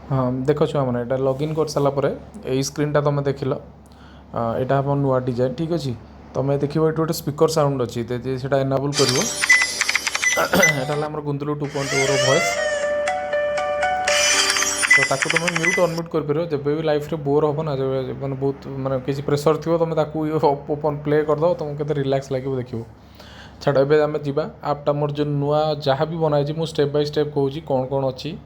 हाँ देख छुआ मैंने यहाँ लॉगिन कर सारापर यही स्क्रीनटा तुम देख यहाँ हम नुआ डिजाइन ठीक अच्छे तुम देख ये गोटे स्पीकर साउंड अच्छी से एनाबुल कर गुंदुलु 2.0 भॉइस तो ताकू तुम म्यूट अनम्यूट कर जब भी लाइफ रे बोर हम ना मैंने बहुत मानते किसी प्रेसर थी तुम ओपन प्ले करदे तुमको केते रिलैक्स लगे देखो छाड़ एवं आम जा आपटा मोर जो नुआ जहाँ भी बनाई मुझे स्टेप बाय स्टेप कहूँ कौन कौन अच्छी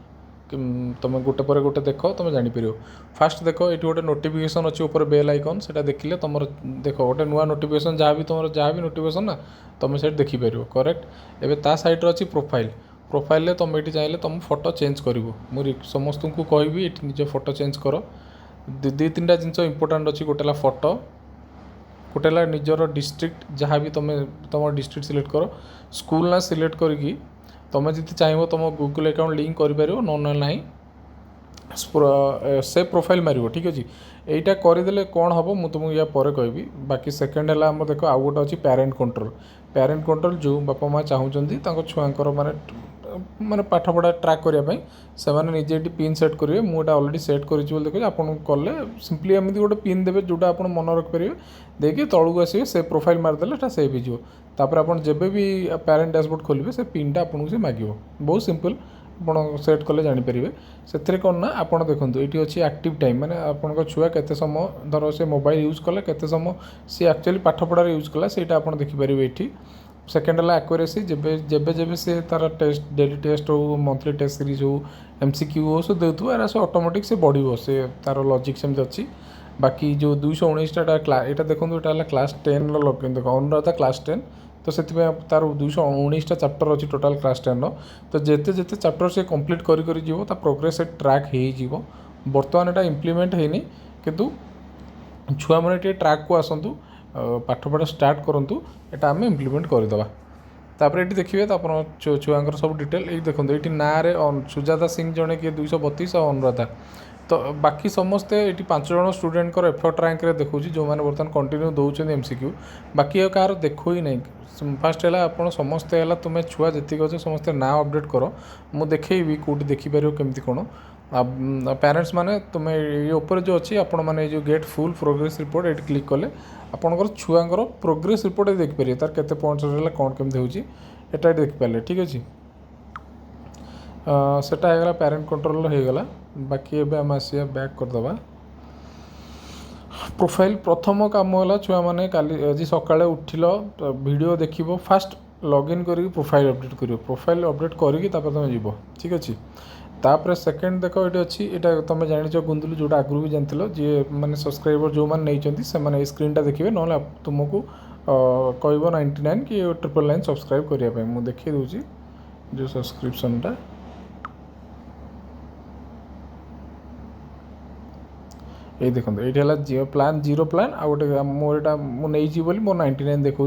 तुम गोटे पर गोटे देख तुम जापर फास्ट देख ये गोटे नोटिफिकेशन अच्छी ऊपर बेल आइकन से देखिले तुम देख गोटे नुआ नोटिफिकेशन जहाँ भी तुम जहाँ भी नोटिफिकेशन ना तुम से देखिपर करेक्ट एवं ता साइड अच्छी प्रोफाइल प्रोफाइल तुम ये चाहिए तुम फोटो चेंज कर मुझे समस्त को कहबी ये निज फोटो चेंज कर दी तीन टा जिन इंपोर्टाट अच्छी गोटे फोटो गोटे निजर डिस्ट्रिक्ट जहाँ भी तुम तुम डिस्ट्रिक्ट सिलेक्ट कर स्कूल ना सिलेक्ट करके तुम जी चाहिए तुम गूगल अकाउंट लिंक कर ना से प्रोफाइल मार ठीक अच्छे यहीटा करदे कौन हम मुझे तुमको या पर कहबी बाकी सेकेंड है आम देख आउ गोटे अच्छी पेरेंट कंट्रोल जो बापा माँ चाहूँगी छुआर माने माने पाठ पढ़ा ट्रैक करने से निजे पिन सेट करेंगे मुझे अलरेडी सेट कर देखिए आपको कले सिंपली एमती गोटे पिन देवे जोटा आप मन रखिपारे देखिए तलू आसवे से प्रोफाइल मारिदेले सेव होपर आप जब भी पेरेंट डैशबोर्ड खोलेंगे से पिनटा आपको से मांगे बहुत सिंपल आप सेट कले जानीपर से कौन ना आप देखो ये अच्छी एक्टिव टाइम मैंने आपंक छुआ केते समय धर से मोबाइल यूज कला केते समय सी एक्चुअली पाठ पढ़ार यूज कला से आप देखिपारे ये सेकेंड है एक्यूरेसी जब से तार टेस्ट डेली टेस्ट हो मंथली टेस्ट सीरीज हो एमसीक्यू हो से देथु एरा से ऑटोमेटिक से बढ़ो से तार लॉजिक सेमती अच्छी बाकी जो 219टा यहाँ देखो यहाँ क्लास 10 लगे देख अनुराधा क्लास 10 तो से तार 219टा चैप्टर अच्छी टोटाल क्लास 10 तो जिते जिते चैप्टर से कंप्लीट कर प्रोग्रेस से ट्रैक हो बर्तमान यहाँ इम्प्लीमेंट होनी किंतु छुआ मैंने ट्रैक को आसतु पाठपढ़ा स्टार्ट करूँ यहाँ आम इम्प्लीमेंट करदे तापर ये देखिए तो आप छुआर सब डिटेल ये देखो ये ना सुजाता सिंह जड़े किए 232 और अनुराधा तो बाकी समस्ते ये 5 जन स्टूडेंट एफर्ट रैंक रे देखो जो मैंने बर्तमान कंटिन्यू दौरान एमसीक्यू बाकी कहार देखो ही नहीं फास्ट है आप समस्ते है तुम्हें छुआ जी अच्छे समस्ते ना अपडेट कर मुझे देखी कौटी देखिपर केमती कौन पेरेंट्स माने तुम्हें ये ऊपर जो अच्छी आपण मैंने जो गेट फुल प्रोग्रेस रिपोर्ट ये क्लिक कले आपंकर छुआर प्रोग्रेस रिपोर्ट देखिपारे तार केते पॉइंट्स रहा कौन केमती होटा देखिपारे ठीक अच्छे सेटा होगा पेरेंट कंट्रोल हो गला बाकी एबे हम आसिया बैक करदबा प्रोफाइल प्रथम काम है छुआ मैंने काली आज सकाଳେ उठिल वीडियो देखिबो फास्ट लॉगिन करी प्रोफाइल अपडेट करियो प्रोफाइल अपडेट करी तुम जीव ठीक अच्छे तापर सेकेंड देख ये अच्छी यहाँ तुम जान गुंदुलु जोटा आगुरी भी जान जी मैंने सब्सक्राइबर जो मैंने नहीं स्क्रीनटा देखिए ना तुमको कह 99 कि 999 सब्सक्राइब करने मुझे देखी दूसरी जो सब्सक्रिप्शनटा ये देखो ये प्लान जीरो प्लान आ गए मोर यहाँ मुझे बोली मोर 99 देखा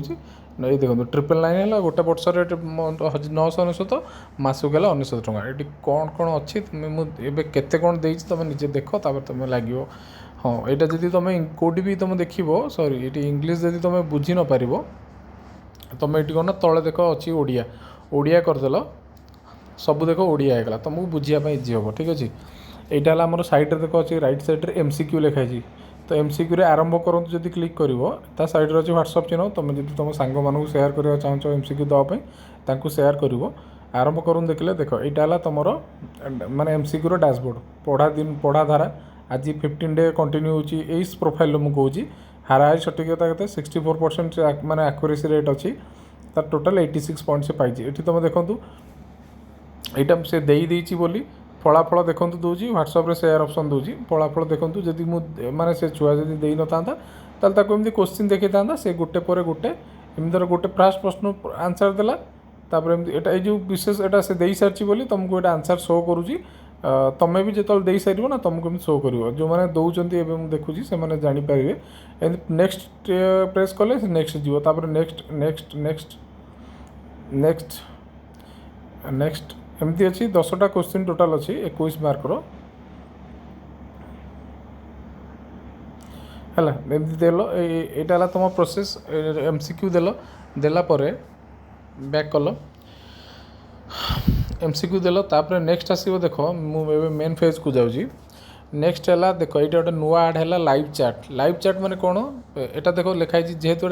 ये देखो 999 है गोटे वर्ष रेट 999 मसक है 900 टका ये कौन कौन अच्छी तुम्हें केते कौन दे तुम निजे देख तुम लगे हाँ यहाँ जब तुम कौटी भी तुम देख सॉरी ये इंग्लीश जब तुम बुझी न पार तुम ये कौन तले देख अच्छी ओडिया ओडिया करदेल सब देख ओडिया होगा तुमको बुझापी इजी हम ठीक अच्छे यहाँ आम सैड्रे देख अच्छे रईट सैड्रे एमसीक्यू लिखाई तो एमसीक्यू रे आरंभ करूँ जब क्लिक कर सैड्रे अच्छे व्हाट्सअप चिन्ह तुम जब तुम सांग मानू सेयार करवा चाहो एमसीक्यू देवाई सेयार कर आरंभ करूँ देखिले देख यहाँ तुम माने एमसीक्यू डैशबोर्ड पढ़ा दिन पढ़ा धारा आज 15 डे कंटिन्यू होई प्रोफाइल मुझे हाराहारी सटीकता के 64% माने एक्यूरेसी रेट अच्छी तार टोटाल 86 पॉइंट से पाई ये तुम देखूँ यहाँ से देती बोली फलाफल देखो दूसरी व्हाट्सअप रे शेयर ऑप्शन दूसरी फलाफल देखो जदि माने से छुआ जदि दे न था एमती क्वेश्चन देखी था से गोटे पर गोटे एमती गोटे फास्ट प्रश्न आंसर देला तापर एमती जो विशेष एटा से दे सारी बोली तुमको ये आंसर शो करुँची तुम्हें भी जो दे सार ना तुमको एम शो कर जो मैंने दौरान एवं देखुची से मैंने जानीपर नेक्स्ट प्रेस कले नेक्स्ट जीव तापर next next next next next एमती अच्छी 10टा क्वेश्चन टोटाल अच्छी 21 मार्कर है एमती देल यहाँ तुम प्रोसेस एमसीक्यू देल देला बैक कल एमसीक्यू देल तापर नेक्स्ट आसो देख मुझे मेन फेज को जाऊँगी नेक्स्ट है देख ये गोटे नुआ आड है लाइव चैट माने कौन एटा देख लिखाई जेहेतु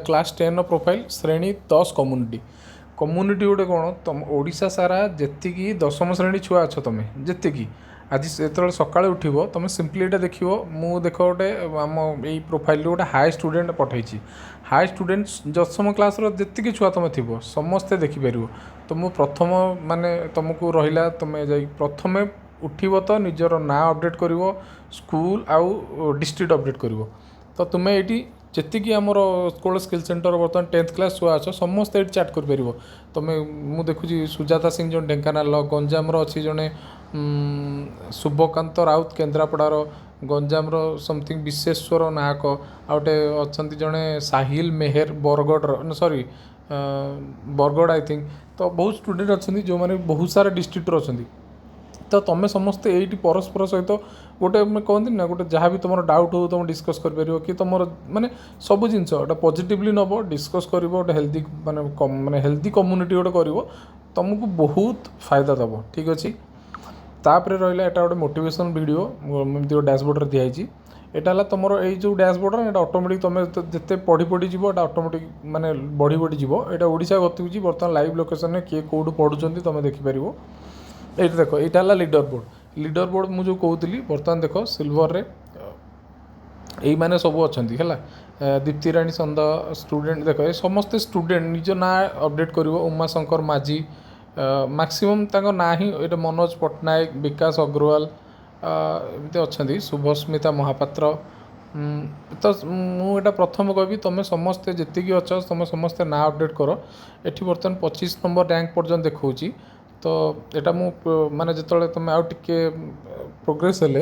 क्लास 10 प्रोफाइल श्रेणी 10 कम्युनिटी गोटे कौन तुम ओडिशा सारा जी दशम श्रेणी छुआ अच्छ तुम जी आज जो सका उठब तुम सिंपली ये देख मु देख गोटे आम यही प्रोफाइल गोटे हाई स्टूडेंट पठाई हाई स्टूडेंट दशम क्लास जी छुआ तुम थी समस्ते देखिपर तो मु प्रथम माने तुमको रहा तुम जा प्रथम उठब तो निजर ना अपडेट कर स्कूल आउ डिस्ट्रिक्ट अपडेट कर तो तुम्हें ये जी आमर स्कूल स्किल सेंटर बर्तमान 10th क्लास छुआ अच्छ समस्त ये चैट कर तुम्हें मु देखुची सुजाता सिंह जो ढेंकानाल गंजाम अच्छी जड़े शुभकांत राउत केन्द्रापड़ार गंजाम समथिंग विश्वेश्वर नायक आउटे अच्छा जड़े Sahil Meher Bargarh sorry Bargarh I think तो बहुत स्टूडेंट अच्छा जो मैंने बहुत सारा डिस्ट्रिक्टर अच्छा तो तुम समस्ते ये परस्पर सहित गोटे कहती ना गोटे जहाँ भी तुम डाउट हो तुम डिस्कस कर कि तुम माने सब जिनस पॉजिटिवली नब डिस्कस कर गोटे हेल्दी माने हेल्दी कम्युनिटी गोटे कर तुमको बहुत फायदा दब ठीक अच्छे तापर रहा एटा गोटे मोटिवेशन वीडियो एमती डैशबोर्ड दिखाई एटा तुम यो डैशबोर्ड ये ऑटोमेटिक तुम जिते पढ़ी पढ़ी जीव ऑटोमेटिक माने बढ़ी बढ़ी जीव यहाँ ओडिशा गति बर्तमान लाइव लोकेशन में किए कौटू पढ़ुं तुम देखिपर ये देख यहाँ लीडर बोर्ड मुझे कहती बर्तमान देख सिल्वर रे यही मैंने सब अच्छा है दीप्ति राणी संद स्टूडेंट देख ये समस्ते स्टूडेंट निज ना अपडेट कर उमाशंकर माझी मैक्सिमम ना ही ये मनोज पट्टनायक विकास अग्रवाल एमती अच्छा शुभस्मिता महापात्र तो मुझे प्रथम कहबी तुम समस्ते जी अच्छ तुम समस्ते ना अपडेट कर ये बर्तमान 25 नंबर रैंक पर्यटन देखा तो यहाँ मु माने जो तुम आउ टे प्रोग्रेस हेले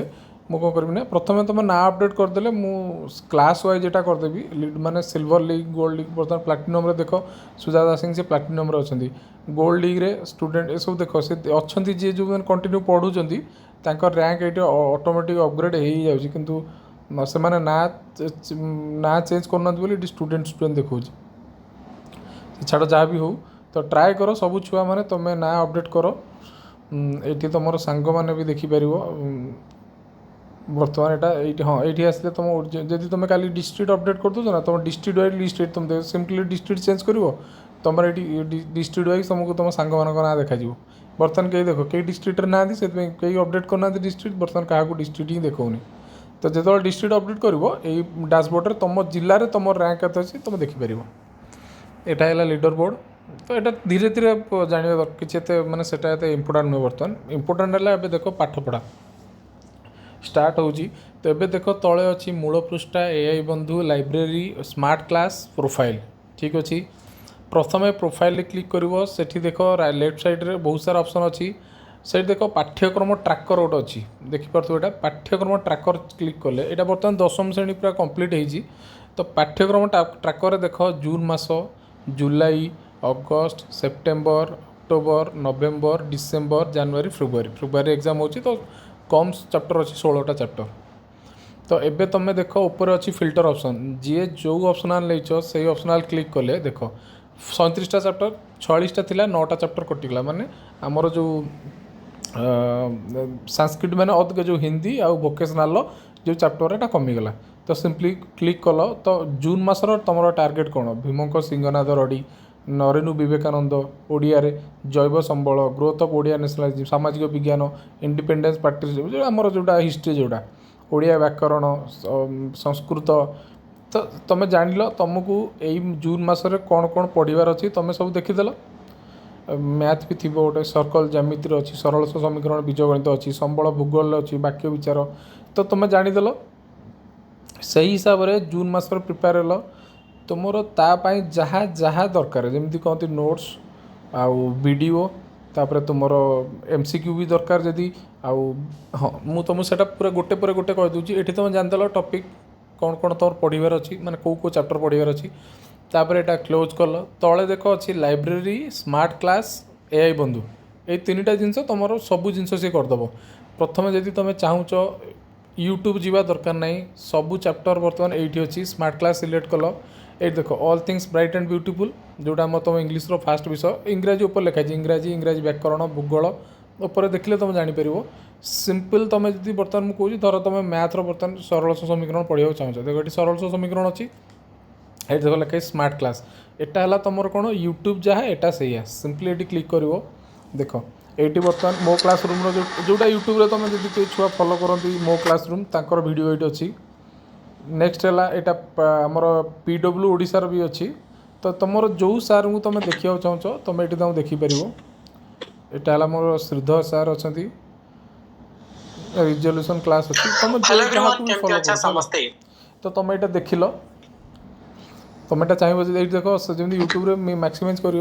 मु कौन करी ना प्रथम तुम ना अपडेट करदे मु क्लास वाइज यहाँ करदेवी माने सिल्वर लीग गोल्ड लीग बर्तमान प्लाटिनम देख सुजाता सिंह से प्लाटिनम अच्छा गोल्ड लीग रे स्टूडेंट ये सब देख से अच्छा जी जो मैंने कंटिन्यू पढ़ुं रैंक ये ऑटोमेटिक अपग्रेड हो किंतु से माने ना चेंज करना बोली स्टूडेंट देखा छाड़ जहाँ भी हो तो ट्राए कर सब छुआ मैंने तुम्हें ना अपडेट कर ये तुम सांग मैंने भी देखिपर बर्तमान यहाँ हाँ ये आसले तुम जब तुम का डिस्ट्रिक्ट अपडेट कर दो ना तुम डिस्ट्रिक्ट वाइज लिस्ट तुम सिंपली डिस्ट्रिक्ट चेंज कर तुम ये डिस्ट्रिक्ट वाइज तुमको तुम सांग मान ना देखा बर्तमान कहीं देख कई डिस्ट्रिक्टर ना कई अपडेट करना डिस्ट्रिक्ट बर्तमान क्या डिस्ट्रिक्ट ही देखनी तो जो डिस्ट्रिक्ट अपडेट कर डैशबोर्ड तुम जिले में तुम रैंक अच्छी तुम देखिपर यहाँ है लीडर बोर्ड तो यहाँ धीरे धीरे जानवा कि माने सेटा इम्पोर्टाट नुहे बर्तमान इम्पोर्टाट है देख पाठ पढ़ा स्टार्ट होची तो ये देख तले अच्छी मूल पृष्ठा एआई बंधु लाइब्रेरी स्मार्ट क्लास प्रोफाइल ठीक अच्छे प्रथम प्रोफाइल क्लिक कर सेठी देख लेफ्ट साइड रे बहुत सारा ऑप्शन अच्छी से देख पाठ्यक्रम ट्राकर गोटे अच्छी देखिपे यहाँ पाठ्यक्रम ट्राकर क्लिक कले यहाँ बर्तमान दशम श्रेणी पूरा कंप्लीट होती तो पाठ्यक्रम ट्राकर देख जून मास जुलाई August September October November December जनवरी फेब्रुआरी एग्जाम होची तो कम चैप्टर अच्छी 16टा चैप्टर तो एबे तुम देख ऊपर अच्छी फिल्टर ऑप्शन जी जो ऑप्शनल नहीं से ऑप्शनल क्लिक कले देख 37टा चैप्टर 46टा थिला 9टा चैप्टर कटिगला माने आमर जो संस्कृत मैंने अधिक जो हिंदी आउ वोकेशनल जो चैप्टर एटा कमीगला तो सिंपली क्लिक कल तो जून मासर तुम टार्गेट कौन भीमंक सिंहनाथ रड़ी नरेनु विवेकानंद ओडिया रे जैव संबल ग्रोथ ऑफ ओडिया नेशनलिज्म सामाजिक विज्ञान इंडिपेंडेंस पार्टी जो आमर जोटा हिस्ट्री जोटा ओडिया व्याकरण संस्कृत तो तुम जान लो तुमको यही जून मासरे कौन कौन पढ़ार अच्छी तुम सब देखीदेल मैथ भी थी गोटे सर्कल ज्यामिति अच्छी सरल समीकरण बीजगणित अच्छी संबल भूगोल अच्छी वाक्य विचार तो तुम जानीदेल से हिसाब से जून मास प्रिपेयर हेल तुमर तापाई जहाँ जहाँ दरकार जमी कहती नोट्स आउ वीडियो तापर तुमर एमसीक्यू भी दरकार जदि आउ हाँ मुझे तुमको सेटा पूरा गोटे पर गोटे कहीदे ये तुम जानदेल टॉपिक कौन कौन तुम पढ़ार अच्छी माने कौ चैप्टर पढ़ार अच्छी तापर यहाँ क्लोज कल तले देख अच्छी लाइब्रेरी स्मार्ट क्लास एआई बंधु ये 3टा जिनस तुम सबू जिनस सी करदेव प्रथम जदि तुम चाहूच यूट्यूब जीवा दरकार नहीं सबू चैप्टर बर्तमान ये अच्छी स्मार्ट क्लास सिलेक्ट कल ये देख all things bright and beautiful जोटा आम तुम इंग्लीश फास्ट विषय इंग्राजी उपर लिखाई इंग्राजी व्याकरण भूगोल उपर देखले तुम जापर सिंपल तुम जी बर्तमान मुझे कौन धर तुम मैथ्र बर्तमान सरल समीकरण पढ़ा चाहो देख ये सरल समीकरण अच्छी ये देख लिखाई स्मार्ट क्लास एटा है तुम कौन यूट्यूब जहाँ एटा से सिंपली ये क्लिक कर देख ये बर्तमान मो क्लासरूम जोटा यूट्यूब तुम जी छुआ फॉलो करती मो क्लासरूम तर वीडियो ये अच्छी नेक्स्ट है यहाँ आमर PW ओडिशार भी अच्छी तो तुम जो सार को तुम देखा चाहो तुम ये देखिपर यहाँ है मोर श्रीधर सार अच्छा रिजोल्यूशन क्लास अच्छी तुम जो फॉलो कर तो तुम ये देख लो तुम यहाँ चाहिए ये देख जमी यूट्यूब मैक्सिमाइज कर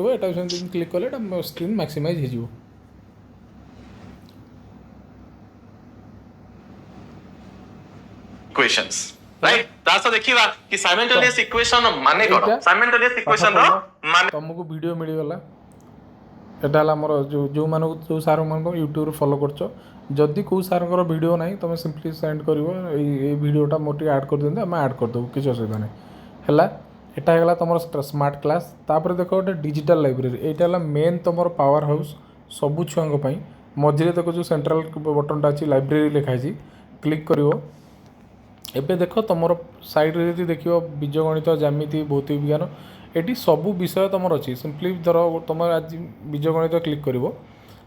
क्लिक कले स्क्रीन मैक्सिमाइज हो इक्वेशंस राइट तास देखिबा कि साइमल्टेनियस इक्वेशन माने कोन साइमल्टेनियस इक्वेशन रो माने तुमको वीडियो मिल गला एटा हला हमर जो मानो जो सार मान यूट्यूब फॉलो करछो जदि को सारंकर वीडियो नाही तुम सिंपली सेंड करिवो ए वीडियोटा मोटी ऐड कर देंगे आम ऐड कर देबो किछ असुविधा नहीं हैला एटा हैगला तुम स्मार्ट क्लास तापर देखो गोटे डिजिटल लाइब्रेरी एटा हला मेन तुम पावर हाउस सबु छुआंक पई मझिरे देखो जो सेंट्रल बटनटा अछि लाइब्रेरी लिखाई क्लिक करिवो एबे देख तुम साइड रे देख बीजगणित ज्यामिति भौतिक विज्ञान ये सबू विषय तुम अच्छी सिंपली धर तुम आज बीजगणित क्लिक कर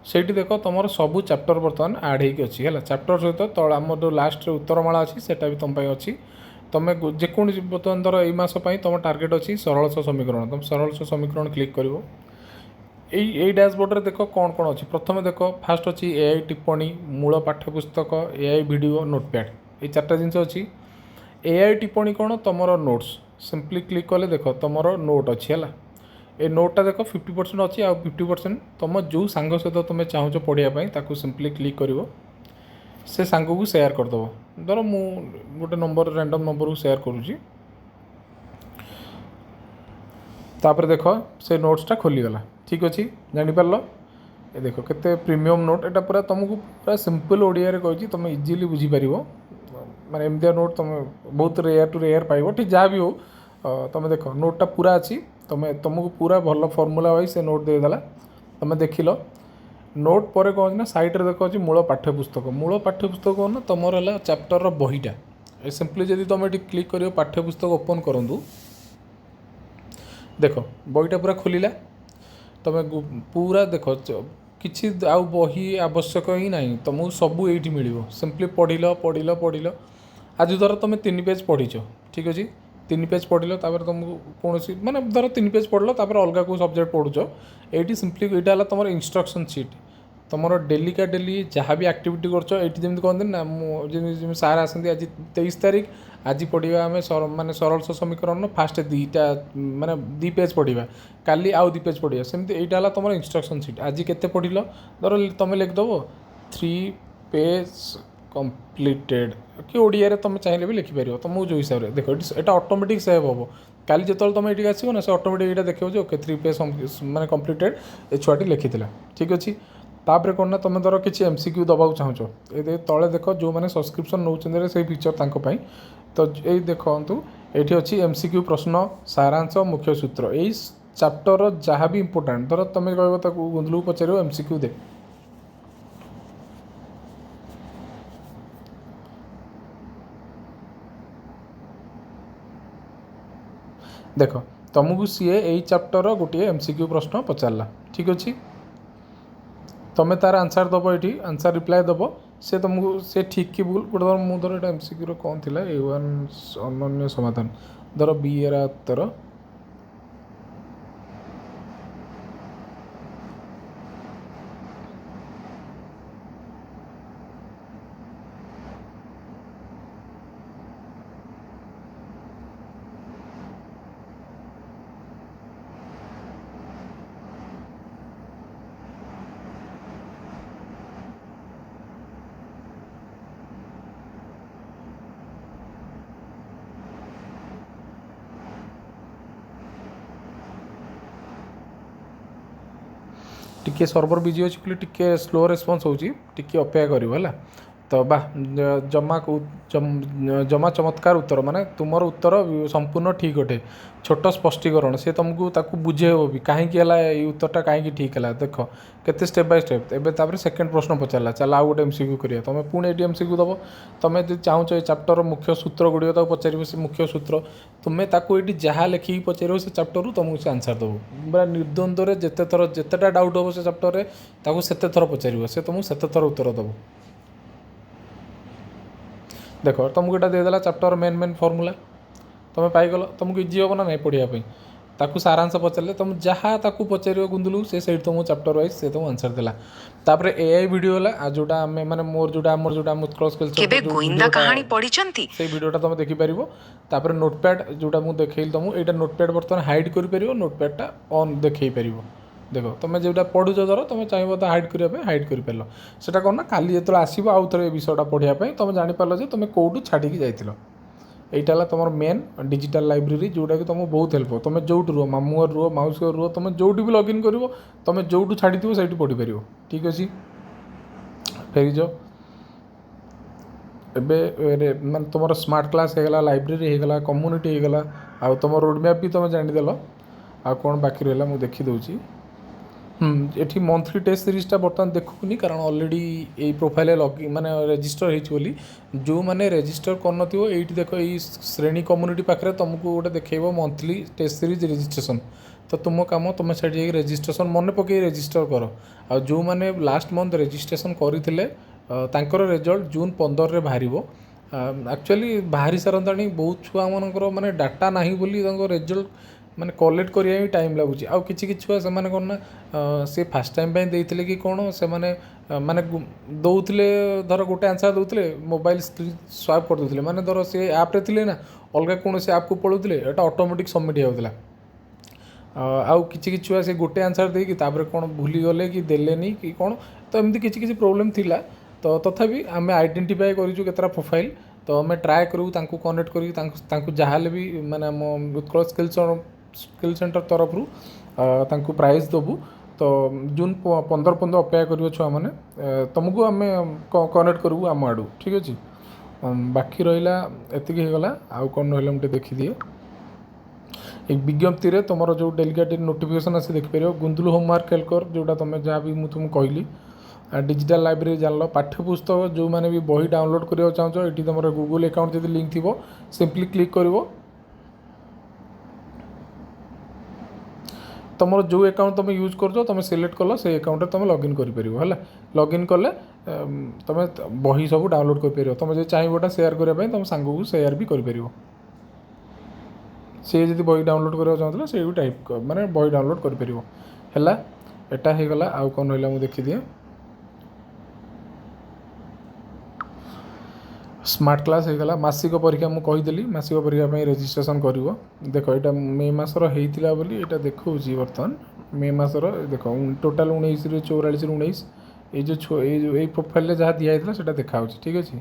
से देख तुम सबू चैप्टर बर्तमान आड होगी है चैप्टर सहित तल आम जो लास्ट उत्तरमाला अच्छी सेटा भी तुम अच्छी तुम जेकोसी बर्तमान धर यही मस तुम टार्गेट अच्छी सरल समीकरण तुम सरल समीकरण क्लिक कर डैशबोर्ड रे देख कौन कौन अच्छी प्रथम देख फास्ट अच्छी AI टिप्पणी मूल पाठ्यपुस्तक AI वीडियो नोटपैड ये चार्टा जिनस अच्छी AI टिप्पणी कौन तुम नोट्स सिंपली क्लिक कले देख तुम नोट अच्छी है ये नोटा देख 50% अच्छी आ 50% तुम जो सांग सहित तुम चाहो पढ़ाई ताकू सिंपली क्लिक कर से सांग को शेयर करदेव धर मु गोटे नंबर रैंडम नंबर को शेयर करुँची तापर देख से नोट्सटा खोलीगला ठीक अच्छे जापर ये देख केते प्रीमियम नोट एटा पूरा तुमको पूरा सिंपल ओडिया रे कहि तुम इजीली बुझीपर माने एमदिया नोट तुम बहुत रेयर टू रेयर पाइब ठीक जहाँ भी हो तुम देख नोटा पूरा अच्छी तुमको पूरा भल फर्मूला वाइज से नोट देदेला तुम देख लो नोट पर कौन ना साइड रे देख मूल पाठ्यपुस्तक ना तुम है चैप्टर बहीटा सिंपली जब तुम ये क्लिक कर पाठ्यपुस्तक ओपन करूँ देख बहीटा पूरा खोलिला तुम पूरा देख किसी आउ बही आवश्यक ही ना तुमको सबू ये मिल सिंपली पढ़ आज धर तुम 3 पेज पढ़ीच ठीक अच्छे 3 पेज पढ़ल तापर तुमको कौन माने धर 3 पेज पढ़ल तापर अलग को सब्जेक्ट पढ़ुच ये सिंपली यहाँ है तुम इंस्ट्रक्शन सीट तुम डेली का डेली जहाँ भी एक्टिविटी करमी कहते ना मुझे सार आसती आज 23 तारीख आज पढ़ा आम माने सरल समीकरण फास्ट 2टा माने 2 पेज पढ़ा काली आउ 2 पेज पढ़ा सेमती यहाँ है तुम इंस्ट्रक्शन सीट आज केते पढ़ल धर तुम लिखिदेव 3 पेज कंप्लीटेड कि ओडिया रे तुम चाहिए भी लिखिपर तुमको जो हिसाब से देख ये ऑटोमेटिक सेव हम काली जो तुम ये आसो ना से ऑटोमेटिक ये देखो ओके 3 पेज माने कंप्लीटेड ये छुआटी लिखी ठीक अच्छे तापर कौन ना तुम धर किसी MCQ दबाक चाहो ये तले देख जो मैंने सब्सक्रिप्शन नौ से फीचर तांको तो ये देखु ये अच्छी MCQ प्रश्न सारांश मुख्य सूत्र यही चैप्टर जहाँ भी इंपोर्टाट धर तुम कह गुंदलू पचार MCQ दे देख तुमको सी यही चैप्टर गोटे MCQ प्रश्न पचारा ठीक अच्छे तुम तार आंसर दब ये आंसर रिप्लाई दब से तुमको से ठीक कि भूल गोटे धर मुझे ये MCQ कौन थी A1 अनन्य समाधान धर B एरा उत्तर टिके सर्वर बिजी अच्छी बोली टिके स्लो रेस्पॉन्स होची टिके अपेक्षा करिवो हला तो बा जमा जमा चमत्कार उत्तर माने तुमर उत्तर संपूर्ण ठीक अटे छोट स्पष्टीकरण से तुमको ताकू बुझेब भी कहीं उत्तरटा कहीं ठीक है देख केते स्टेप बाय स्टेप एबे तापर सेकंड प्रश्न पचारा चल आउ गोटे एमसीक्यू करिया तुम पुणी ये एमसीक्यू दब तुम जो चाहूच ये चैप्टर मुख्य सूत्र गुड़िक पचार से मुख्य सूत्र तुम्हें ताकू ये जहाँ लिखिकी पचार से चैप्टर तुमको से आंसर दब पूरा निर्द्वंद्व जिते थर जितेटा डाउट हम से चैप्टर ताकू सेते थर पचार से तुमको सेते थर उत्तर दब देख तुमको यहाँ देदेला चैप्टर मेन मेन फर्मूला तुम पाइगल तुमको इजी हम ना नहीं पढ़ापी ताकू सारांश पचारे तुम जहाँ ताकू पचार गुंदुलू से तुमको चैप्टर वाइज से तुमको आंसर देला तापर एआई वीडियो है जोटा आम माने मोर जोटा आमर जोटा उत्कल स्किल्स गोइंदा कहानी पढ़िचंती से वीडियोटा तुम देखि परिबो तापर नोटपैड जोटा मु देखैल तुमको एटा नोटपैड बर्तमान हाइड कर परिबो नोटपैडटा ऑन देखै परिबो देख तुम जोटा पढ़ुच धर तुम चाहिए तो हाइड करने हाइड कर पार से कौन ना खाली जो आसो आउ थे विषयटा पढ़ाई तुम जापर जे तुम कौटू छाड़ी जाइल यहाँ तुम मेन डिजिटल लाइब्रेरी जोटा कि तुमको बहुत हेल्प हो तुम जो रुह मामू घर रुह मौसी घर रुह तुम जो भी लॉगिन कर तुम जो छाड़ी से पढ़ी पार ठीक अच्छे फेरी जाओ एबे मैं तुम स्मार्ट क्लास होगा लाइब्रेरी होगा कम्युनिटी होगा आ तुम रोड मैप भी तुम जानीदेल आ कौन बाकी रहा मुझे देखीदे एठी मंथली टेस्ट सीरीजटा बर्तमान देखुनी कारण ऑलरेडी ये प्रोफाइल लॉग माने रजिस्टर होली जो मैंने रजिस्टर कर ये देख ये श्रेणी कम्युनिटी पाखे तुमको गोटे देखेब मंथली टेस्ट सीरीज रजिस्ट्रेशन तो तुम काम तुम से रजिस्ट्रेशन मन पकई रजिस्टर कर आ जो मैंने लास्ट मंथ रजिस्ट्रेशन करते रिजल्ट जून 15 रे बाहर एक्चुअली बाहरी सारंताणी बहुत छुआ मानकर माने डाटा नहीं बोली रिजल्ट माने कलेक्ट करिया भी टाइम लगुच आउ कि छुआ से माने कौन ना से फास्ट टाइम देते कि कौन से माने माने दौले धर गोटे आंसर दौले मोबाइल स्क्रीन स्वाइप कर दूसरे माने धर से ऐप रे थिले ना अलग कौन से ऐप को पढ़ुले एटा ऑटोमेटिक सबमिट होता आउ कि छुआ से गोटे आंसर देकी तापर कौन भूली गले कि देलेनी कि कौन तो एमती किसी प्रोब्लेम थिला तो तथापि आम आइडेंटिफाई करूँ केतरा प्रोफाइल तो आम ट्राए करूँ कनेक्ट करी जहाँ भी माने आम उत्कल स्किल सेंटर तरफ रू प्राइज देबू तो जून 15 अपेक्षा कर छुआ मैंने तुमको आम कनेक्ट करूँ आम आड़ू ठीक अच्छे बाकी रहा एतिक होगला आउ कौन रहा मुझे देखीदिए एक विज्ञप्ति रे तुम जो डेलीगेट नोटिफिकेशन आसी देखिपर गुंदुलु होमवर्क कैलकर जोटा तुम जहाँ भी मुझे कहली डिजिटल लाइब्रेरी जान पाठ्यपुस्तक जो मैंने भी बही डाउनलोड करने चाहो ये तुम गूगल अकाउंट जब लिंक थी सिंपली क्लिक कर तुम जो अकाउंट तुम यूज कर तुम सिलेक्ट कल से अकाउंट तुम लॉगिन कर लॉगिन कले तुम बही सब डाउनलोड कर तुम जो चाहिए शेयर करने तुम सांग को शेयर भी कर सी जी बही डाउनलोड करने चाहूँ से भी टाइप माने बही डाउनलोड कर एटा होगला आउ कौन रहा मुझे देखीदिए स्मार्ट क्लास होगला मासिक परीक्षा मुझे कहीदेली मासिक परीक्षा रजिस्ट्रेशन कर देख यहाँ मे मसर होता बोली यहाँ देखा बर्तमान मे मसर देख टोटाल 19 ରୁ 44 ରୁ 19 ये जो ये प्रोफाइल जहाँ दिखाई से देखा ठीक अच्छे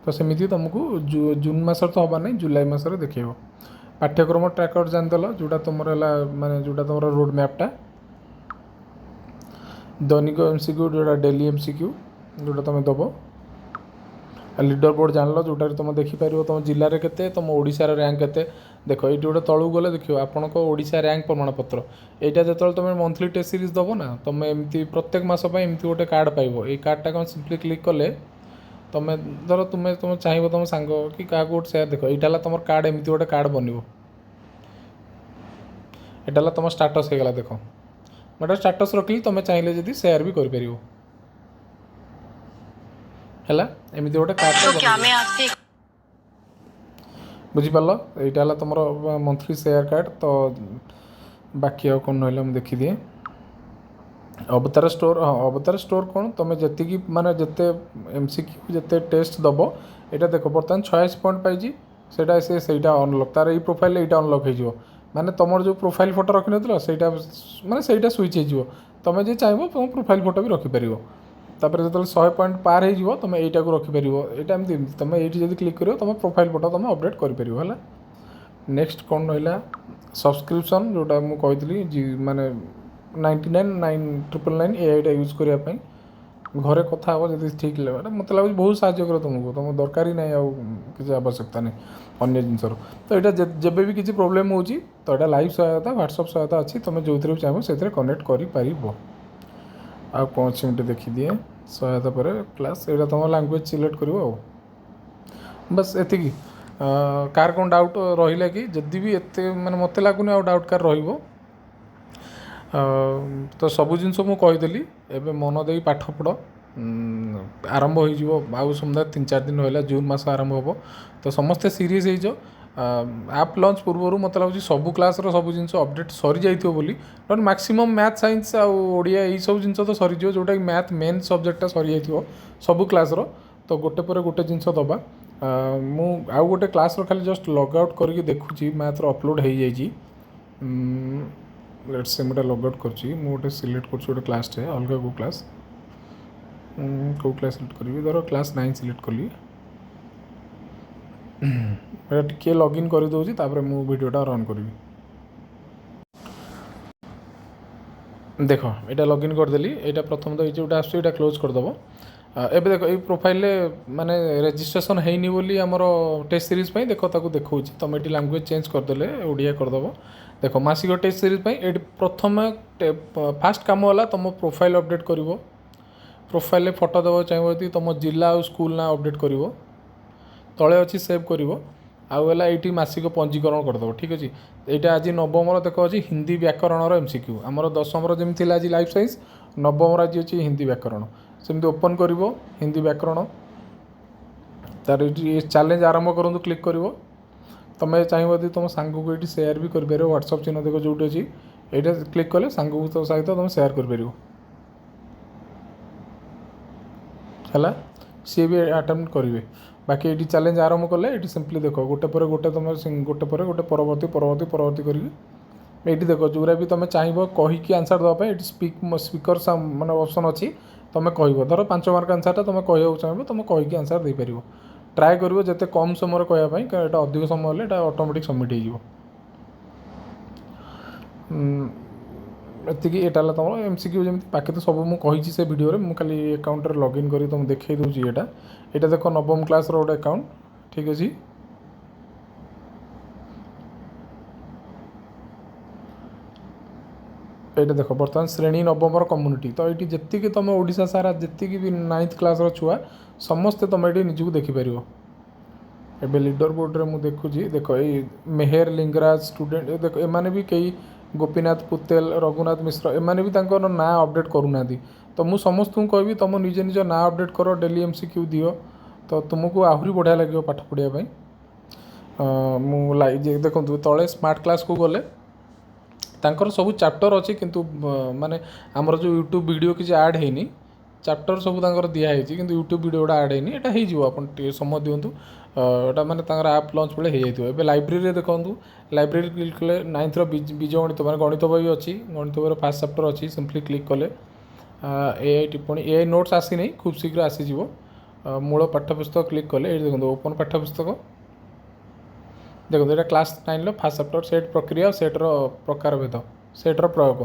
तो सेमती तुमको जून मसर तो हबार नहीं जुलाई मसर देखेब पाठ्यक्रम ट्रैकर जानीदेल जोटा तुम माने जोटा तुम रोड मैपटा दैनिक एमसीक्यू जोटा डेली एमसीक्यू जोटा तुम दब लीडर बोर्ड जान जोटा तुम देखिपार तुम जिले में केते तुम ओडिशार रैंक केते देख ये गोटे तलू गले देखियो आपण को ओडिशा रैंक प्रमाणपत्र यहाँ जो तुम मंथली टेस्ट सीरीज दब ना तुम एमती प्रत्येक मास एमती गोटे कार्ड पाइब ये कार्डटा कौन सिंपली क्लिक कले तुम धर तुम तुम चाहिए तुम सांग कि क्या गोटे शेयर देख यहाँ तुम कार्ड एमती गोटे कार्ड बन यहाँ तुम स्टाटस होगा देख मैं स्टाटस रखी तुम चाहिए जब शेयर भी कर एमती गोटे कार्ड बुझीपार यहाँ तुम मंथली शेयर कार्ड तो बाकी आ कौन रहा मुझे देखीदिए अवतार स्टोर हाँ अवतार स्टोर कौन तुम जी माने जिते एमसीक्यू जिते टेस्ट दब यहाँ देख बर्तमान 86 पॉइंट पाई से अनलक तार ये प्रोफाइल यहाँ अनलक हो माने तुम जो प्रोफाइल फोटो रखी ना माने से स्विच हो तुम जो चाहिए तुम प्रोफाइल फोटो भी रखिपर तापर जो 100 पॉइंट पार हो तुम यहीटा को रखिपर यहाँ एमती तुम ये जब क्लिक कर तुम प्रोफाइल फोटो तुम अपडेट कर नेक्स्ट कौन रहा सब्सक्रिप्शन जोटा मुझे कही माने 99,999 एआईटा यूज करने ଘରେ କଥା ହେବ ଯଦି ଠିକ୍ ଲାଗେ ମୋତେ ଲାଗୁଛି ବହୁତ ସାହାଯ୍ୟ କରେ ତୁମକୁ, ତୁମ ଦରକାର ହିଁ ନାହିଁ ଆଉ କିଛି ଆବଶ୍ୟକତା ନାହିଁ ଅନ୍ୟ ଜିନିଷର। ତ ଏଇଟା ଯେବେ ବି କିଛି ପ୍ରୋବ୍ଲେମ୍ ହେଉଛି ତ ଏଇଟା ଲାଇଭ୍ ସହାୟତା ହ୍ୱାଟ୍ସଆପ୍ ସହାୟତା ଅଛି, ତୁମେ ଯେଉଁଥିରେ ବି ଚାହିଁବ ସେଥିରେ କନେକ୍ଟ କରିପାରିବ। ଆଉ କ'ଣ ଅଛି ମୁଁ ଟିକେ ଦେଖିଦିଏ ସହାୟତା ପରେ କ୍ଲାସ୍, ଏଇଟା ତୁମ ଲାଙ୍ଗୁଏଜ୍ ସିଲେକ୍ଟ କରିବ ଆଉ ବାସ୍ ଏତିକି। କାହାର କ'ଣ ଡାଉଟ୍ ରହିଲା କି? ଯଦି ବି ଏତେ ମାନେ ମୋତେ ଲାଗୁନି ଆଉ ଡାଉଟ୍ କାହାର ରହିବ। ତ ସବୁ ଜିନିଷ ମୁଁ କହିଦେଲି, ଏବେ ମନ ଦେଇ ପାଠ ପଢ଼। ଆରମ୍ଭ ହୋଇଯିବ ଆଉ ସମୁଦାୟ 3-4 ଦିନ ରହିଲା, ଜୁନ୍ ମାସ ଆରମ୍ଭ ହେବ। ତ ସମସ୍ତେ ସିରିୟସ୍ ହେଇଯାଅ। ଆପ୍ ଲଞ୍ଚ ପୂର୍ବରୁ ମୋତେ ଲାଗୁଛି ସବୁ କ୍ଲାସ୍ର ସବୁ ଜିନିଷ ଅପଡ଼େଟ୍ ସରିଯାଇଥିବ ବୋଲି, ନହେଲେ ମ୍ୟାକ୍ସିମମ୍ ମ୍ୟାଥ୍ ସାଇନ୍ସ ଆଉ ଓଡ଼ିଆ ଏଇସବୁ ଜିନିଷ ତ ସରିଯିବ, ଯେଉଁଟାକି ମ୍ୟାଥ୍ ମେନ୍ ସବଜେକ୍ଟଟା ସରିଯାଇଥିବ ସବୁ କ୍ଲାସ୍ର। ତ ଗୋଟେ ପରେ ଗୋଟେ ଜିନିଷ ଦେବା। ମୁଁ ଆଉ ଗୋଟେ କ୍ଲାସ୍ର ଖାଲି ଜଷ୍ଟ ଲଗ୍ ଆଉଟ୍ କରିକି ଦେଖୁଛି ମ୍ୟାଥ୍ର ଅପଲୋଡ଼ ହେଇଯାଇଛି। ଲେଟ୍ସ ସେ ମୁଁ ଗୋଟେ ଲଗ୍ ଆଉଟ୍ କରୁଛି, ମୁଁ ଗୋଟେ ସିଲେକ୍ଟ କରୁଛି ଗୋଟେ କ୍ଲାସ୍ଟେ, ଅଲଗା କେଉଁ କ୍ଲାସ୍ ସିଲେକ୍ଟ କରିବି, ଧର କ୍ଲାସ୍ 9 ସିଲେକ୍ଟ କଲି। ଏଇଟା ଟିକିଏ ଲଗ୍ଇନ୍ କରିଦେଉଛି, ତାପରେ ମୁଁ ଭିଡ଼ିଓଟା ରନ୍ କରିବି। ଦେଖ ଏଇଟା ଲଗ୍ଇନ୍ କରିଦେଲି, ଏଇଟା ପ୍ରଥମତଃ ଏଇ ଯେଉଁଟା ଆସୁଛି ଏଇଟା କ୍ଲୋଜ୍ କରିଦେବ। ଏବେ ଦେଖ ଏଇ ପ୍ରୋଫାଇଲ୍ରେ ମାନେ ରେଜିଷ୍ଟ୍ରେସନ୍ ହେଇନି ବୋଲି ଆମର ଟେଷ୍ଟ ସିରିଜ୍ ପାଇଁ ଦେଖ ତାକୁ ଦେଖାଉଛି। ତୁମେ ଏଠି ଲାଙ୍ଗୁଏଜ୍ ଚେଞ୍ଜ କରିଦେଲେ ଓଡ଼ିଆ କରିଦେବ। ଦେଖ ମାସିକ ଟେଷ୍ଟ ସିରିଜ୍ ପାଇଁ ଏଠି ପ୍ରଥମେ ଫାଷ୍ଟ କାମ ହେଲା ତୁମ ପ୍ରୋଫାଇଲ୍ ଅପଡ଼େଟ୍ କରିବ। ପ୍ରୋଫାଇଲ୍ରେ ଫଟୋ ଦେବାକୁ ଚାହିଁବ ଯଦି ତୁମ ଜିଲ୍ଲା ଆଉ ସ୍କୁଲ୍ ନାଁ ଅପଡ଼େଟ୍ କରିବ। ତଳେ ଅଛି ସେଭ୍ କରିବ। ଆଉ ହେଲା ଏଇଠି ମାସିକ ପଞ୍ଜୀକରଣ କରିଦେବ। ଠିକ୍ ଅଛି। ଏଇଟା ଆଜି ନବମର ଦେଖ ଅଛି ହିନ୍ଦୀ ବ୍ୟାକରଣର MCQ। ଆମର ଦଶମର ଯେମିତି ଥିଲା ଆଜି ଲାଇଫ୍ ସାଇନ୍ସ, ନବମର ଆଜି ଅଛି ହିନ୍ଦୀ ବ୍ୟାକରଣ। ସେମିତି ଓପନ୍ କରିବ ହିନ୍ଦୀ ବ୍ୟାକରଣ, ତାର ଏଇଠି ଚ୍ୟାଲେଞ୍ଜ ଆରମ୍ଭ କରନ୍ତୁ କ୍ଲିକ୍ କରିବ। ତୁମେ ଚାହିଁବ ଯଦି ତୁମ ସାଙ୍ଗକୁ ଏଇଠି ସେୟାର ବି କରିପାରିବ, ହ୍ୱାଟ୍ସଆପ୍ ଚିହ୍ନ ଦେଖ ଯେଉଁଠି ଅଛି, ଏଇଟା କ୍ଲିକ୍ କଲେ ସାଙ୍ଗକୁ ସହିତ ତୁମେ ସେୟାର କରିପାରିବ। ହେଲା, ସିଏ ବି ଆଟେମ୍ପ୍ଟ କରିବେ। ବାକି ଏଇଠି ଚ୍ୟାଲେଞ୍ଜ ଆରମ୍ଭ କଲେ ଏଇଠି ସିମ୍ପଲି ଦେଖ ଗୋଟେ ପରେ ଗୋଟେ ତୁମେ ଗୋଟେ ପରେ ଗୋଟେ ପରବର୍ତ୍ତୀ କରିକି ଏଇଠି ଦେଖ ଯେଉଁଟା ବି ତୁମେ ଚାହିଁବ କହିକି ଆନ୍ସର୍ ଦେବା ପାଇଁ ଏଇଠି ସ୍ପିକର ମାନେ ଅପସନ୍ ଅଛି। ତୁମେ କହିବ ଧର 5 ମାର୍କ ଆନ୍ସର୍ଟା ତୁମେ କହିବାକୁ ଚାହିଁବ, ତୁମେ କହିକି ଆନ୍ସର୍ ଦେଇପାରିବ। ଟ୍ରାଏ କରିବ ଯେତେ କମ୍ ସମୟରେ କହିବା ପାଇଁ, କାରଣ ଏଇଟା ଅଧିକ ସମୟ ହେଲେ ଏଇଟା ଅଟୋମେଟିକ୍ ସବମିଟ୍ ହେଇଯିବ। ଏତିକି, ଏଇଟା ହେଲା ତୁମର MCQ ଯେମିତି। ବାକି ତ ସବୁ ମୁଁ କହିଛି ସେ ଭିଡ଼ିଓରେ, ମୁଁ ଖାଲି ଆକାଉଣ୍ଟରେ ଲଗ୍ଇନ୍ କରି ତୁମକୁ ଦେଖାଇ ଦେଉଛି। ଏଇଟା ଦେଖ ନବମ କ୍ଲାସ୍ର ଗୋଟେ ଆକାଉଣ୍ଟ। ଠିକ୍ ଅଛି। এইটা ଦେଖ ବର୍ତ୍ତମାନ ଶ୍ରେଣୀ ନବମର କମ୍ୟୁନିଟି। ତ ଏଇଠି ଯେତିକି ତୁମେ ଓଡ଼ିଶା ସାରା ଯେତିକି ବି 9th କ୍ଲାସ୍ର ଛୁଆ ସମସ୍ତେ ତୁମେ ଏଇଠି ନିଜକୁ ଦେଖିପାରିବ। ଏବେ ଲିଡର ବୋର୍ଡ଼ରେ ମୁଁ ଦେଖୁଛି, ଦେଖ ଏଇ ମେହେର ଲିଙ୍ଗରାଜ ଷ୍ଟୁଡେଣ୍ଟ, ଦେଖ ଏମାନେ ବି କେହି ଗୋପୀନାଥ ପୁତେଲ, ରଘୁନାଥ ମିଶ୍ର, ଏମାନେ ବି ତାଙ୍କର ନାଁ ଅପଡ଼େଟ୍ କରୁନାହାନ୍ତି। ତ ମୁଁ ସମସ୍ତଙ୍କୁ କହିବି ତୁମ ନିଜ ନାଁ ଅପଡ଼େଟ୍ କର, ଡେଲି MCQ ଦିଅ, ତ ତୁମକୁ ଆହୁରି ବଢ଼ିଆ ଲାଗିବ ପାଠ ପଢ଼ିବା ପାଇଁ। ମୁଁ ଦେଖନ୍ତୁ ତଳେ ସ୍ମାର୍ଟ କ୍ଲାସ୍କୁ ଗଲେ ତାଙ୍କର ସବୁ ଚାପ୍ଟର ଅଛି, କିନ୍ତୁ ମାନେ ଆମର ଯେଉଁ ୟୁଟ୍ୟୁବ୍ ଭିଡ଼ିଓ କିଛି ଆଡ଼୍ ହେଇନି। ଚାପ୍ଟର ସବୁ ତାଙ୍କର ଦିଆହେଇଛି, କିନ୍ତୁ ୟୁଟ୍ୟୁବ୍ ଭିଡ଼ିଓଟା ଆଡ଼୍ ହେଇନି। ଏଇଟା ହେଇଯିବ, ଆପଣ ଟିକେ ସମୟ ଦିଅନ୍ତୁ। ଏଇଟା ମାନେ ତାଙ୍କର ଆପ୍ ଲଞ୍ଚ ବେଳେ ହେଇଯାଇଥିବ। ଏବେ ଲାଇବ୍ରେରୀରେ ଦେଖନ୍ତୁ, ଲାଇବ୍ରେରୀ କ୍ଲିକ୍ କଲେ 9th ବୀଜଗଣିତ ମାନେ ଗଣିତ ବହି ଅଛି, ଗଣିତ ବହିର ଫାର୍ଷ୍ଟ ଚାପ୍ଟର ଅଛି। ସିମ୍ପଲି କ୍ଲିକ୍ କଲେ AI ଟିପ୍ପଣୀ, AI ନୋଟ୍ସ ଆସିନି, ଖୁବ୍ ଶୀଘ୍ର ଆସିଯିବ। ମୂଳ ପାଠ୍ୟପୁସ୍ତକ କ୍ଲିକ୍ କଲେ ଏଇଠି ଦେଖନ୍ତୁ ଓପନ୍ ପାଠ୍ୟପୁସ୍ତକ। ଦେଖନ୍ତୁ ଏଇଟା କ୍ଲାସ୍ 9ର ଫାର୍ଷ୍ଟ ଚାପ୍ଟର, ସେଟ୍ ପ୍ରକ୍ରିୟା, ସେଟ୍ର ପ୍ରକାରଭେଦ, ସେଟ୍ର ପ୍ରୟୋଗ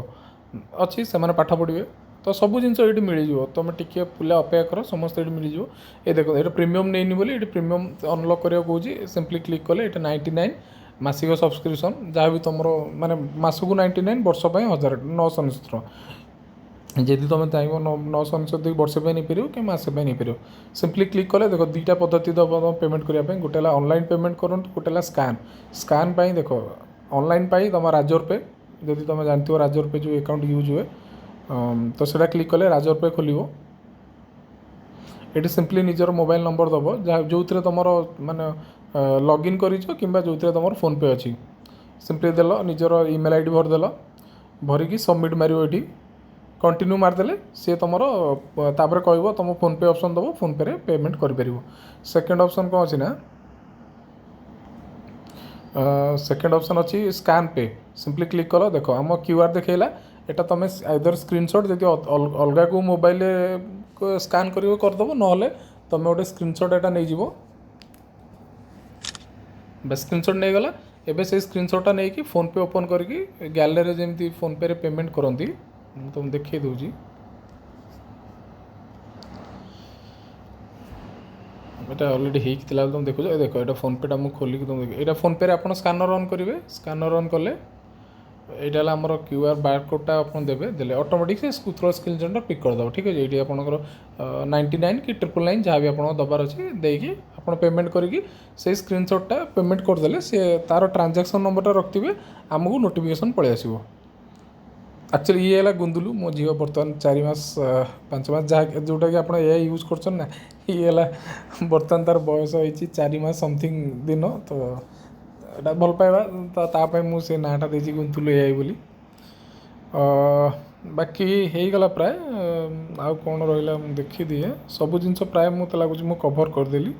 ଅଛି, ସେମାନେ ପାଠ ପଢ଼ିବେ। ତ ସବୁ ଜିନିଷ ଏଇଠି ମିଳିଯିବ। ତୁମେ ଟିକିଏ ପିଲା ଅପେକ୍ଷା କର, ସମସ୍ତେ ଏଇଠି ମିଳିଯିବ। ଏ ଦେଖନ୍ତୁ ଏଇଟା ପ୍ରିମିୟମ୍ ନେଇନି ବୋଲି ଏଇଠି ପ୍ରିମିୟମ୍ ଅନଲକ୍ କରିବାକୁ କହୁଛି। ସିମ୍ପଲି କ୍ଲିକ୍ କଲେ ଏଇଟା 99 ମାସିକ ସବସ୍କ୍ରିପସନ୍, ଯାହା ବି ତୁମର ମାନେ ମାସକୁ 99, ବର୍ଷ ପାଇଁ 999 ଟଙ୍କା। ଯଦି ତୁମେ ଚାହିଁବ 999 ଦେଇକି ବର୍ଷ ପାଇଁ ନେଇପାରିବ କି ମାସେ ପାଇଁ ନେଇପାରିବ। ସିମ୍ପଲି କ୍ଲିକ୍ କଲେ ଦେଖ ଦୁଇଟା ପଦ୍ଧତି ଦେବ ତୁମ ପେମେଣ୍ଟ କରିବା ପାଇଁ। ଗୋଟେ ହେଲା ଅନଲାଇନ୍ ପେମେଣ୍ଟ କରନ୍ତୁ, ଗୋଟେ ହେଲା ସ୍କାନ୍ ପାଇଁ। ଦେଖ ଅନଲାଇନ୍ ପାଇଁ ତୁମ ରାଜର ପେ, ଯଦି ତୁମେ ଜାଣିଥିବ ରାଜର ପେ ଯେଉଁ ଆକାଉଣ୍ଟ ୟୁଜ୍ ହୁଏ, ତ ସେଇଟା କ୍ଲିକ୍ କଲେ ରାଜର ପେ ଖୋଲିବ। ଏଠି ସିମ୍ପଲି ନିଜର ମୋବାଇଲ୍ ନମ୍ବର ଦେବ, ଯାହା ଯେଉଁଥିରେ ତୁମର ମାନେ ଲଗ୍ଇନ୍ କରିଛ କିମ୍ବା ଯେଉଁଥିରେ ତୁମର ଫୋନ୍ପେ ଅଛି। ସିମ୍ପଲି ଦେଲ, ନିଜର ଇମେଲ୍ ID ଭରିଦେଲ, ଭରିକି ସବମିଟ୍ ମାରିବ। ଏଠି କଣ୍ଟିନ୍ୟୁ ମାରିଦେଲେ ସିଏ ତୁମର ତାପରେ କହିବ ତୁମ ଫୋନ୍ପେ ଅପସନ୍ ଦେବ, ଫୋନ୍ପେରେ ପେମେଣ୍ଟ କରିପାରିବ। ସେକେଣ୍ଡ ଅପସନ୍ କ'ଣ ଅଛି ନା, ସେକେଣ୍ଡ ଅପସନ୍ ଅଛି ସ୍କାନ୍ ପେ। ସିମ୍ପଲି କ୍ଲିକ୍ କଲ, ଦେଖ ଆମ QR ଦେଖେଇଲା। ଏଇଟା ତୁମେ ଆଇଦର ସ୍କ୍ରିନଶଟ୍ ଯଦି ଅଲଗା କେଉଁ ମୋବାଇଲରେ ସ୍କାନ୍ କରିବ କରିଦେବ, ନହେଲେ ତୁମେ ଗୋଟେ ସ୍କ୍ରିନଶଟ୍ ଏଇଟା ନେଇଯିବ। ବେଶ ସ୍କ୍ରିନଶଟ୍ ନେଇଗଲା। ଏବେ ସେଇ ସ୍କ୍ରିନଶଟ୍ଟା ନେଇକି ଫୋନ୍ପେ ଓପନ୍ କରିକି ଗ୍ୟାଲେରୀରେ ଯେମିତି ଫୋନ୍ପେରେ ପେମେଣ୍ଟ କରନ୍ତି, ମୁଁ ତୁମକୁ ଦେଖାଇ ଦେଉଛି। এটা অলରେଡ଼ି ହେଇକି ଥିଲା ବୋଲି ତୁମେ ଦେଖୁଛ। ଏ ଦେଖ ଏଇଟା ଫୋନ୍ପେଟା ମୁଁ ଖୋଲିକି ତୁମେ ଦେଖ, ଏଇଟା ଫୋନ୍ପେରେ ଆପଣ ସ୍କାନର ଅନ୍ କରିବେ। ସ୍କାନର ଅନ୍ କଲେ এইটা হল আমার QR বারকোডটা আপনার দেবে, দেলে অটোমেটিক সে স্কুথ্রো স্ক্রিনশটটা পিକ୍ করেদেব। ঠিক আছে, এইটি আপনার 99 কি 999 যা বি আপনার দেবার আছে ଦେଇକି ଆପଣ পেমেন্ট করিকি সেই স্ক্রিনশটটা পেমেন্ট କରିଦେଲେ সে তার ট্রানজাকশন নম্বরটা রଖିথিবে, ଆମକୁ নোটিফিকেসন পଳେଇ ଆସିବ। ଆକ୍ଚୁଆଲି ଇଏ ହେଲା ଗୁନ୍ଦୁଲୁ, ମୋ ଝିଅ ବର୍ତ୍ତମାନ 4 ମାସ 5 ମାସ ଯାହା ଯେଉଁଟାକି ଆପଣ ଏ ୟୁଜ୍ କରୁଛନ୍ତି ନା, ଇଏ ହେଲା ବର୍ତ୍ତମାନ ତାର ବୟସ ହେଇଛି 4 ମାସ ସମଥିଙ୍ଗ ଦିନ। ତ ଏଇଟା ଭଲ ପାଇବା, ତ ତା ପାଇଁ ମୁଁ ସେ ନାଁଟା ଦେଇଛି ଗୁନ୍ତୁଲୁ ଏଆଇ ବୋଲି। ବାକି ହେଇଗଲା ପ୍ରାୟ, ଆଉ କ'ଣ ରହିଲା ମୁଁ ଦେଖିଦିଏ। ସବୁ ଜିନିଷ ପ୍ରାୟ ମୋତେ ଲାଗୁଛି ମୁଁ କଭର୍ କରିଦେଲି।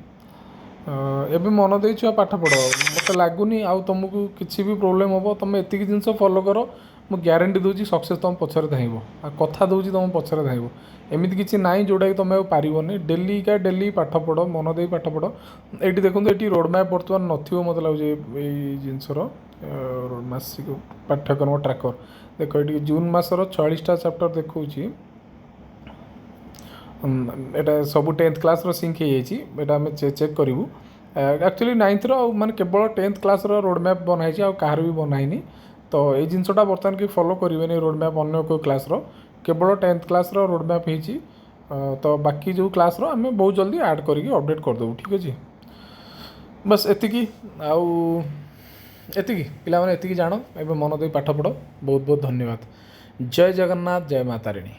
ଏବେ ମନ ଦେଇ ଛୁଆ ପାଠ ପଢ଼, ମୋତେ ଲାଗୁନି ଆଉ ତୁମକୁ କିଛି ବି ପ୍ରୋବ୍ଲେମ୍ ହେବ। ତୁମେ ଏତିକି ଜିନିଷ ଫଲୋ କର, ମୁଁ ଗ୍ୟାରେଣ୍ଟି ଦେଉଛି ସକ୍ସେସ୍ ତୁମ ପଛରେ ଧାଇଁବ। ଆଉ କଥା ଦେଉଛି ତୁମ ପଛରେ ଧାଇଁବ। ଏମିତି କିଛି ନାହିଁ ଯେଉଁଟାକି ତୁମେ ଆଉ ପାରିବନି। ଡେଲି ପାଠ ପଢ଼, ମନ ଦେଇ ପାଠ ପଢ଼। ଏଇଠି ଦେଖନ୍ତୁ, ଏଠି ରୋଡ଼ ମ୍ୟାପ୍ ବର୍ତ୍ତମାନ ନଥିବ ମୋତେ ଲାଗୁଛି ଏଇ ଜିନିଷର ମାସିକ ପାଠ୍ୟକ୍ରମ ଟ୍ରାକର। ଦେଖ ଏଠି ଜୁନ୍ ମାସର 46ଟା ଚାପ୍ଟର ଦେଖାଉଛି। ଏଇଟା ସବୁ 10th କ୍ଲାସ୍ର ସିଙ୍କ୍ ହେଇଯାଇଛି। ଏଇଟା ଆମେ ଚେକ୍ କରିବୁ। ଆକ୍ଚୁଆଲି 9th ଆଉ ମାନେ କେବଳ 10th କ୍ଲାସ୍ର ରୋଡ଼ ମ୍ୟାପ୍ ବନା ହେଇଛି, ଆଉ କାହାର ବି ବନା ହେଇନି। ତ ଏଇ ଜିନିଷଟା ବର୍ତ୍ତମାନ କେହି ଫଲୋ କରିବେନି ରୋଡ଼ ମ୍ୟାପ୍ ଅନ୍ୟ କେଉଁ କ୍ଲାସ୍ର, କେବଳ 10th କ୍ଲାସ୍ର ରୋଡ଼ ମ୍ୟାପ୍ ହେଇଛି। ତ ବାକି ଯେଉଁ କ୍ଲାସ୍ର ଆମେ ବହୁତ ଜଲ୍ଦି ଆଡ଼୍ କରିକି ଅପଡ଼େଟ୍ କରିଦେବୁ। ଠିକ୍ ଅଛି, ବାସ୍ ଏତିକି। ଆଉ ଏତିକି ପିଲାମାନେ, ଏତିକି ଜାଣ। ଏବେ ମନ ଦେଇ ପାଠ ପଢ଼। ବହୁତ ବହୁତ ଧନ୍ୟବାଦ। ଜୟ ଜଗନ୍ନାଥ, ଜୟ ମା ତାରିଣୀ।